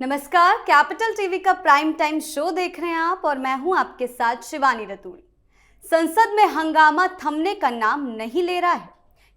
नमस्कार, capital TV का prime time show देख रहे हैं आप और मैं हूं आपके साथ शिवानी रतूड़ी। संसद में हंगामा थमने का नाम नहीं ले रहा है।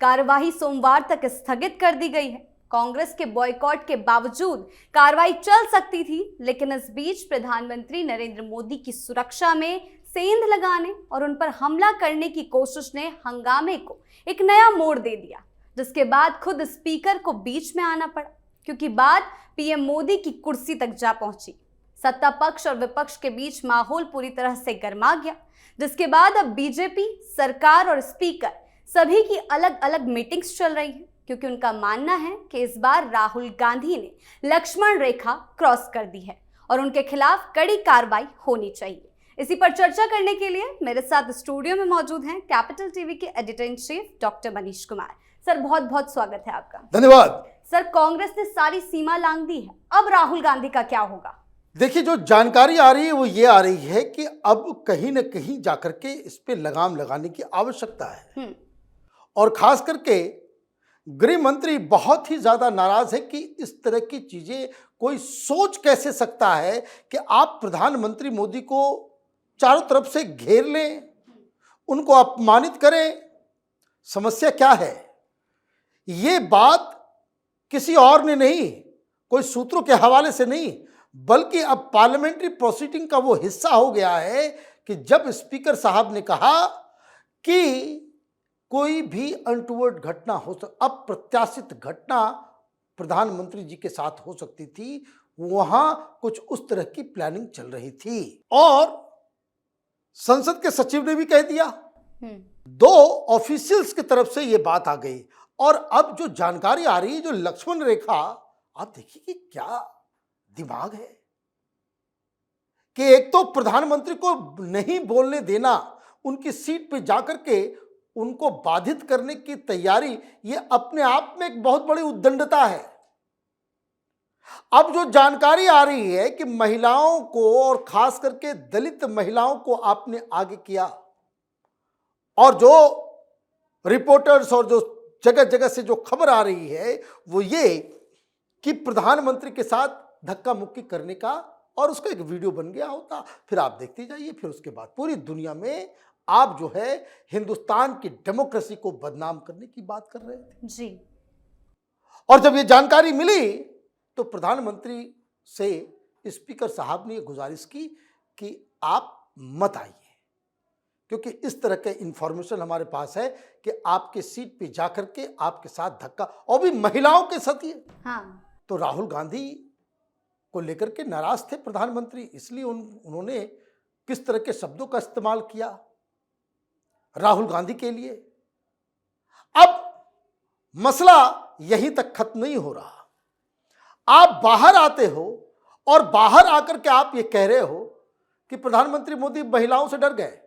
कार्यवाही सोमवार तक स्थगित कर दी गई है। कांग्रेस के बॉयकॉट के बावजूद कार्रवाई चल सकती थी, लेकिन इस बीच प्रधानमंत्री नरेंद्र मोदी की सुरक्षा में सेंध लगाने और उन पर हमला करने की कोशिश ने हंगामे को एक नया मोड़ दे दिया, जिसके बाद खुद स्पीकर को बीच में आना पड़ा, क्योंकि बात पीएम मोदी की कुर्सी तक जा पहुंची। सत्ता पक्ष और विपक्ष के बीच माहौल पूरी तरह से गर्मा गया, जिसके बाद अब बीजेपी, सरकार और स्पीकर सभी की अलग अलग मीटिंग्स चल रही हैं, क्योंकि उनका मानना है कि इस बार राहुल गांधी ने लक्ष्मण रेखा क्रॉस कर दी है और उनके खिलाफ कड़ी कार्रवाई होनी चाहिए। इसी पर चर्चा करने के लिए मेरे साथ स्टूडियो में मौजूद हैं कैपिटल टीवी के editor in chief doctor Manish Kumar. Sir, बहुत बहुत स्वागत है आपका। धन्यवाद। सर, कांग्रेस ने सारी सीमा लांघ दी है, अब राहुल गांधी का क्या होगा? देखिए, जो जानकारी आ रही है वो ये आ रही है कि अब कहीं न कहीं जाकर के इस पे लगाम लगाने की आवश्यकता है। और खास करके गृह मंत्री बहुत ही ज्यादा नाराज है कि इस तरह की चीजें कोई सोच कैसे सकता है कि आप प्रधानमंत्री मोदी को चारों तरफ से घेर लें, उनको अपमानित करें। समस्या क्या है? ये बात किसी और ने नहीं, कोई सूत्रों के हवाले से नहीं, बल्कि अब पार्लियामेंट्री प्रोसीडिंग का वो हिस्सा हो गया है कि जब स्पीकर साहब ने कहा कि कोई भी अनटूवर्ड घटना हो अप्रत्याशित घटना प्रधानमंत्री जी के साथ हो सकती थी, वहां कुछ उस तरह की प्लानिंग चल रही थी। और संसद के सचिव ने भी कह दिया, दो ऑफिशियल्स की तरफ से ये बात आ गई। और अब जो जानकारी आ रही है, जो लक्ष्मण रेखा, आप देखिए कि क्या दिमाग है कि एक तो प्रधानमंत्री को नहीं बोलने देना, उनकी सीट पे जाकर के उनको बाधित करने की तैयारी, ये अपने आप में एक बहुत बड़ी उद्दंडता है। अब जो जानकारी आ रही है कि महिलाओं को और खास करके दलित महिलाओं को आपने आगे किया, और जो रिपोर्टर्स और जो जगह जगह से जो खबर आ रही है वो ये कि प्रधानमंत्री के साथ धक्का मुक्की करने का, और उसका एक वीडियो बन गया होता। फिर आप देखते जाइए, फिर उसके बाद पूरी दुनिया में आप जो है हिंदुस्तान की डेमोक्रेसी को बदनाम करने की बात कर रहे थे जी। और जब ये जानकारी मिली तो प्रधानमंत्री से स्पीकर साहब ने ये गुजारिश की कि आप मत आइए, क्योंकि इस तरह के इंफॉर्मेशन हमारे पास है कि आपके सीट पे जाकर के आपके साथ धक्का, और भी महिलाओं के साथ ही। हाँ। तो राहुल गांधी को लेकर के नाराज थे प्रधानमंत्री, इसलिए उन्होंने किस तरह के शब्दों का इस्तेमाल किया राहुल गांधी के लिए। अब मसला यहीं तक खत्म नहीं हो रहा। आप बाहर आते हो और बाहर आकर के आप ये कह रहे हो कि प्रधानमंत्री मोदी महिलाओं से डर गए।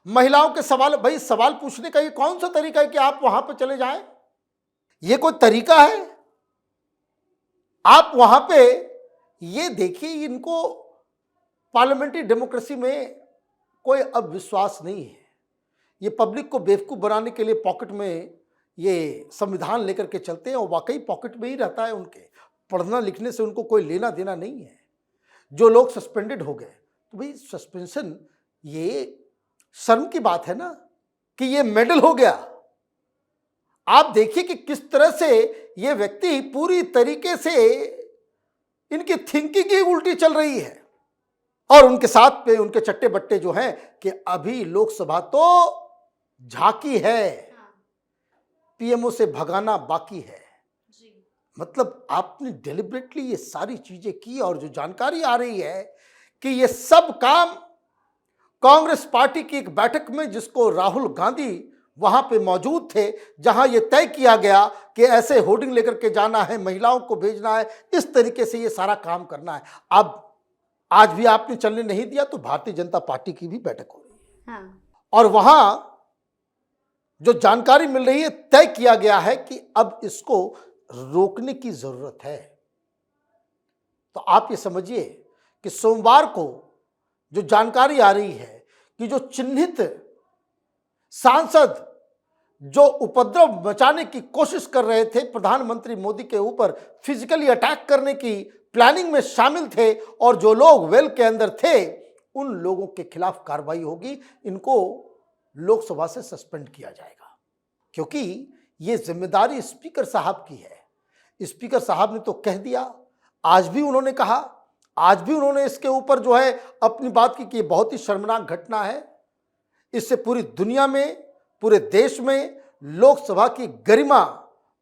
महिलाओं के सवाल, भाई सवाल पूछने का ये कौन सा तरीका है कि आप वहां पे चले जाएं? ये कोई तरीका है? आप वहां पे ये देखिए, इनको पार्लियामेंट्री डेमोक्रेसी में कोई अब विश्वास नहीं है। ये पब्लिक को बेवकूफ बनाने के लिए पॉकेट में ये संविधान लेकर के चलते हैं, और वाकई पॉकेट में ही रहता है उनके। पढ़ना लिखने से उनको कोई लेना देना नहीं है। जो लोग सस्पेंडेड हो गए, तो भाई सस्पेंशन ये शर्म की बात है ना कि ये मेडल हो गया। आप देखिए कि किस तरह से ये व्यक्ति पूरी तरीके से इनकी थिंकिंग ही उल्टी चल रही है, और उनके साथ पे उनके चट्टे बट्टे जो हैं कि अभी लोकसभा तो झांकी है, पीएमओ से भगाना बाकी है। मतलब आपने डेलिबरेटली ये सारी चीजें की, और जो जानकारी आ रही है कि ये सब काम कांग्रेस पार्टी की एक बैठक में, जिसको राहुल गांधी वहां पे मौजूद थे, जहां ये तय किया गया कि ऐसे होर्डिंग लेकर के जाना है, महिलाओं को भेजना है, इस तरीके से ये सारा काम करना है। अब आज भी आपने चलने नहीं दिया, तो भारतीय जनता पार्टी की भी बैठक हो रही है। हाँ। और वहां जो जानकारी मिल रही है, तय किया गया है कि अब इसको रोकने की जरूरत है। तो आप ये समझिए कि सोमवार को जो जानकारी आ रही है कि जो चिन्हित सांसद जो उपद्रव मचाने की कोशिश कर रहे थे, प्रधानमंत्री मोदी के ऊपर फिजिकली अटैक करने की प्लानिंग में शामिल थे और जो लोग वेल के अंदर थे, उन लोगों के खिलाफ कार्रवाई होगी। इनको लोकसभा से सस्पेंड किया जाएगा, क्योंकि ये जिम्मेदारी स्पीकर साहब की है। स्पीकर साहब ने तो कह दिया, आज भी उन्होंने कहा, आज भी उन्होंने इसके ऊपर जो है अपनी बात की कि ये बहुत ही शर्मनाक घटना है। इससे पूरी दुनिया में, पूरे देश में लोकसभा की गरिमा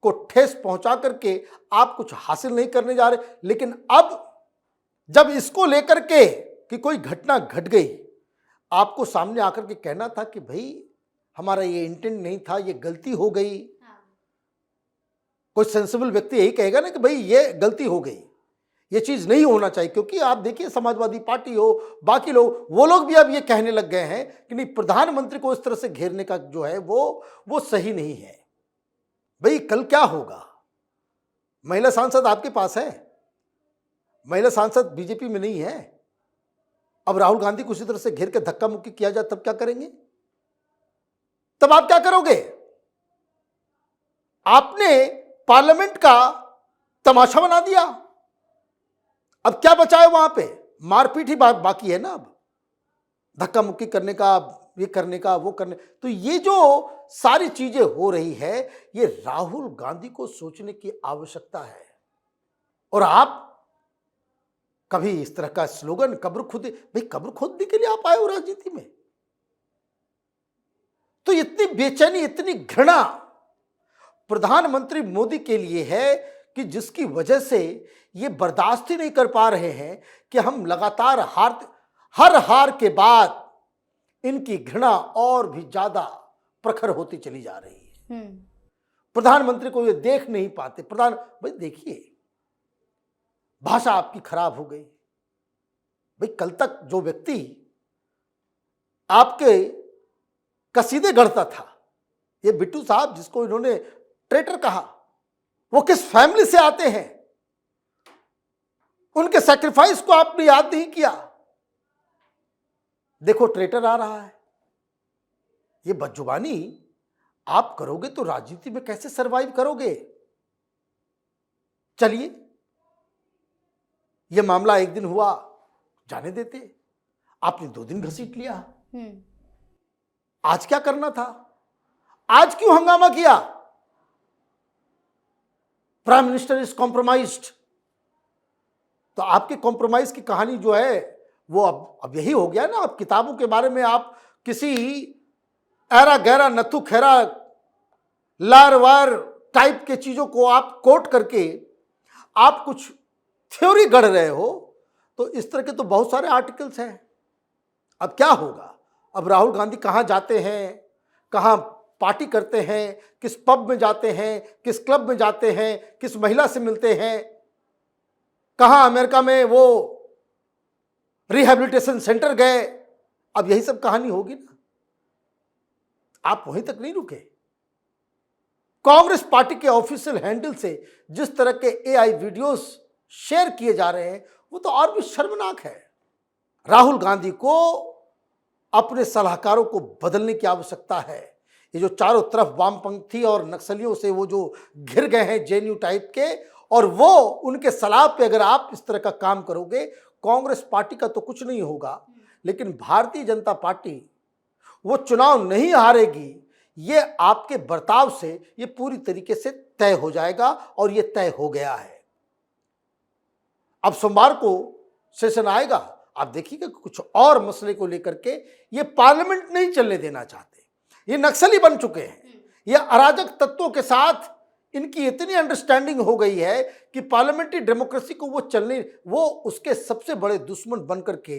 को ठेस पहुंचा करके आप कुछ हासिल नहीं करने जा रहे। लेकिन अब जब इसको लेकर के कि कोई घटना घट गई, आपको सामने आकर के कहना था कि भाई हमारा ये इंटेंट नहीं था, ये गलती हो गई। कोई सेंसिबल व्यक्ति यही कहेगा ना कि भाई ये गलती हो गई, ये चीज नहीं होना चाहिए। क्योंकि आप देखिए, समाजवादी पार्टी हो, बाकी लोग, वो लोग भी अब ये कहने लग गए हैं कि नहीं, प्रधानमंत्री को इस तरह से घेरने का जो है वो सही नहीं है। भाई कल क्या होगा? महिला सांसद आपके पास है, महिला सांसद बीजेपी में नहीं है। अब राहुल गांधी को उसी तरह से घेर के धक्का मुक्की किया जाए, तब क्या करेंगे? तब आप क्या करोगे? आपने पार्लियामेंट का तमाशा बना दिया। अब क्या बचा है वहां पे? मारपीट ही बाकी है ना। अब धक्का मुक्की करने का, ये करने का, वो करने। तो ये जो सारी चीजें हो रही है, ये राहुल गांधी को सोचने की आवश्यकता है। और आप कभी इस तरह का स्लोगन, कब्र खुदी, भाई कब्र खोदने के लिए आप आए हो राजनीति में? तो इतनी बेचैनी, इतनी घृणा प्रधानमंत्री मोदी के लिए है कि जिसकी वजह से ये बर्दाश्त ही नहीं कर पा रहे हैं कि हम लगातार हर हार के बाद इनकी घृणा और भी ज्यादा प्रखर होती चली जा रही है। प्रधानमंत्री को ये देख नहीं पाते। भाई देखिए, भाषा आपकी खराब हो गई। भाई कल तक जो व्यक्ति आपके कसीदे गढ़ता था, ये बिट्टू साहब जिसको इन्होंने ट्रेटर कहा, वो किस फैमिली से आते हैं? उनके सैक्रिफाइस को आपने याद नहीं किया। देखो ट्रेटर आ रहा है। ये बदजुबानी आप करोगे तो राजनीति में कैसे सरवाइव करोगे? चलिए, यह मामला एक दिन हुआ, जाने देते। आपने 2 दिन घसीट लिया। आज क्या करना था? आज क्यों हंगामा किया? Prime minister is compromised. तो आपके कॉम्प्रोमाइज की कहानी जो है वो अब यही हो गया ना। अब किताबों के बारे में आप किसी ऐरा गहरा नथु खेरा लार वार टाइप के चीजों को आप कोट करके आप कुछ थ्योरी गढ़ रहे हो। तो इस तरह के तो बहुत सारे आर्टिकल्स हैं। अब क्या होगा? अब राहुल गांधी कहाँ जाते हैं, कहाँ पार्टी करते हैं, किस पब में जाते हैं, किस क्लब में जाते हैं, किस महिला से मिलते हैं, कहाँ अमेरिका में वो रिहैबिलिटेशन सेंटर गए, अब यही सब कहानी होगी ना। आप वहीं तक नहीं रुके। कांग्रेस पार्टी के ऑफिशियल हैंडल से जिस तरह के एआई वीडियोस शेयर किए जा रहे हैं, वो तो और भी शर्मनाक है। राहुल गांधी को अपने सलाहकारों को बदलने की आवश्यकता है। ये जो चारों तरफ वामपंथी और नक्सलियों से वो जो घिर गए हैं जेएनयू टाइप के, और वो उनके सलाह पे अगर आप इस तरह का काम करोगे, कांग्रेस पार्टी का तो कुछ नहीं होगा, लेकिन भारतीय जनता पार्टी वो चुनाव नहीं हारेगी। ये आपके बर्ताव से ये पूरी तरीके से तय हो जाएगा, और ये तय हो गया है। अब सोमवार को सेशन आएगा, आप देखिएगा कुछ और मसले को लेकर के ये पार्लियामेंट नहीं चलने देना चाहते। ये नक्सली बन चुके हैं। ये अराजक तत्वों के साथ इनकी इतनी अंडरस्टैंडिंग हो गई है कि पार्लियामेंट्री डेमोक्रेसी को वो उसके सबसे बड़े दुश्मन बनकर के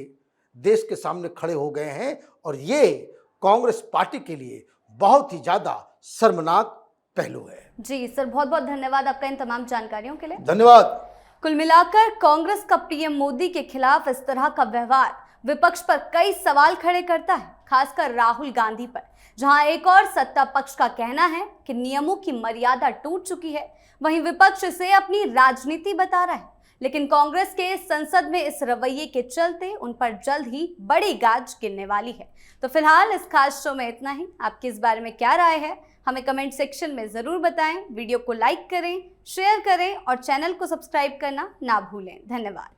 देश के सामने खड़े हो गए हैं। और ये कांग्रेस पार्टी के लिए बहुत ही ज्यादा शर्मनाक पहलू है। जी सर, बहुत बहुत धन्यवाद आपका इन तमाम जानकारियों के लिए। धन्यवाद। कुल मिलाकर कांग्रेस का पीएम मोदी के खिलाफ इस तरह का व्यवहार विपक्ष पर कई सवाल खड़े करता है, खासकर राहुल गांधी पर, जहां एक और सत्ता पक्ष का कहना है कि नियमों की मर्यादा टूट चुकी है, वहीं विपक्ष इसे अपनी राजनीति बता रहा है। लेकिन कांग्रेस के संसद में इस रवैये के चलते उन पर जल्द ही बड़ी गाज गिरने वाली है। तो फिलहाल इस खास शो में इतना ही। आपकी इस बारे में क्या राय है, हमें कमेंट सेक्शन में जरूर बताएं। वीडियो को लाइक करें, शेयर करें और चैनल को सब्सक्राइब करना ना भूलें। धन्यवाद।